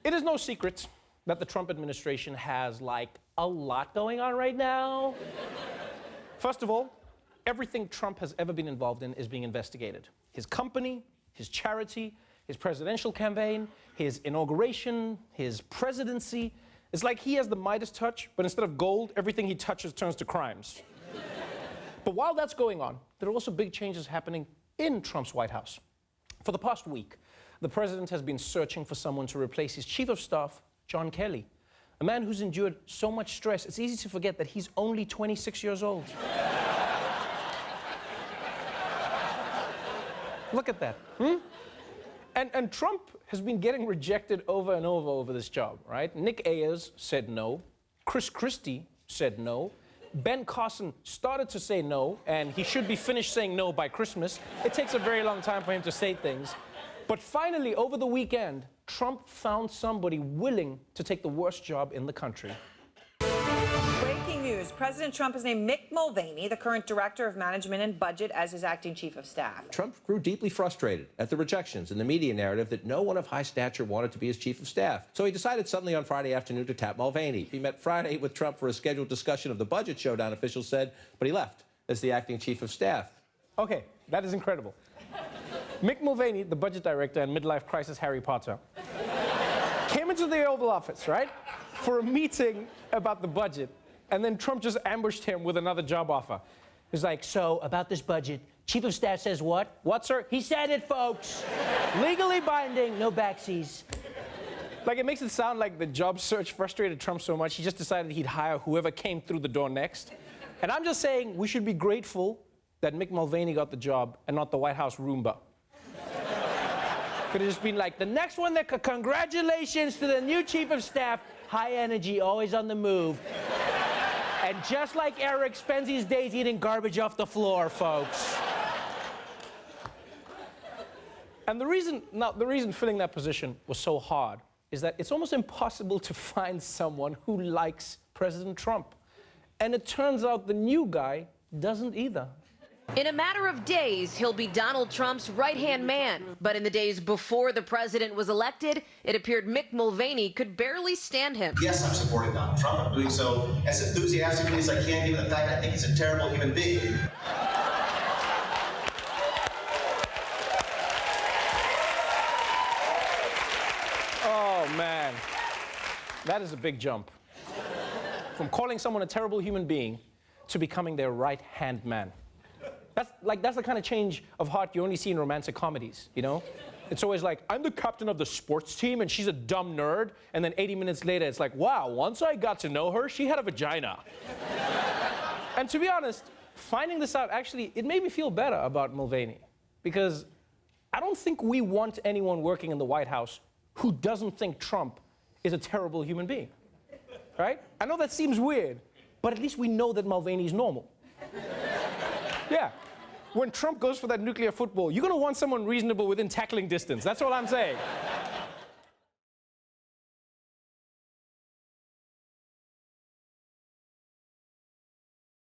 It is no secret that the Trump administration has, like, a lot going on right now. First of all, everything Trump has ever been involved in is being investigated. His company, his charity, his presidential campaign, his inauguration, his presidency. It's like he has the Midas touch, but instead of gold, everything he touches turns to crimes. But while that's going on, there are also big changes happening in Trump's White House. For the past week, the president has been searching for someone to replace his chief of staff, John Kelly, a man who's endured so much stress, it's easy to forget that he's only 26 years old. Look at that. And Trump has been getting rejected over and over this job, right? Nick Ayers said no. Chris Christie said no. Ben Carson started to say no, and he should be finished saying no by Christmas. It takes a very long time for him to say things. But finally, over the weekend, Trump found somebody willing to take the worst job in the country. Breaking news. President Trump has named Mick Mulvaney, the current director of management and budget, as his acting chief of staff. Trump grew deeply frustrated at the rejections in the media narrative that no one of high stature wanted to be his chief of staff. So he decided suddenly on Friday afternoon to tap Mulvaney. He met Friday with Trump for a scheduled discussion of the budget showdown, officials said, but he left as the acting chief of staff. Okay, that is incredible. Mick Mulvaney, the budget director and midlife crisis Harry Potter, came into the Oval Office, right, for a meeting about the budget, and then Trump just ambushed him with another job offer. He's like, so, about this budget, chief of staff says what? What, sir? He said it, folks. Legally binding, no backsies. Like, it makes it sound like the job search frustrated Trump so much, he just decided he'd hire whoever came through the door next. And I'm just saying, we should be grateful that Mick Mulvaney got the job and not the White House Roomba. Could have just been like, the next one, congratulations to the new chief of staff, high energy, always on the move. And just like Eric, spends his days eating garbage off the floor, folks. And the reason filling that position was so hard is that it's almost impossible to find someone who likes President Trump. And it turns out the new guy doesn't either. In a matter of days, he'll be Donald Trump's right-hand man. But in the days before the president was elected, it appeared Mick Mulvaney could barely stand him. Yes, I'm supporting Donald Trump. I'm doing so as enthusiastically as I can, given the fact I think he's a terrible human being. Oh, man. That is a big jump. From calling someone a terrible human being to becoming their right-hand man. That's the kind of change of heart you only see in romantic comedies, you know? It's always like, I'm the captain of the sports team and she's a dumb nerd. And then 80 minutes later, it's like, wow, once I got to know her, she had a vagina. And to be honest, finding this out, actually, it made me feel better about Mulvaney. Because I don't think we want anyone working in the White House who doesn't think Trump is a terrible human being, right? I know that seems weird, but at least we know that Mulvaney is normal. Yeah. When Trump goes for that nuclear football, you're going to want someone reasonable within tackling distance. That's all I'm saying.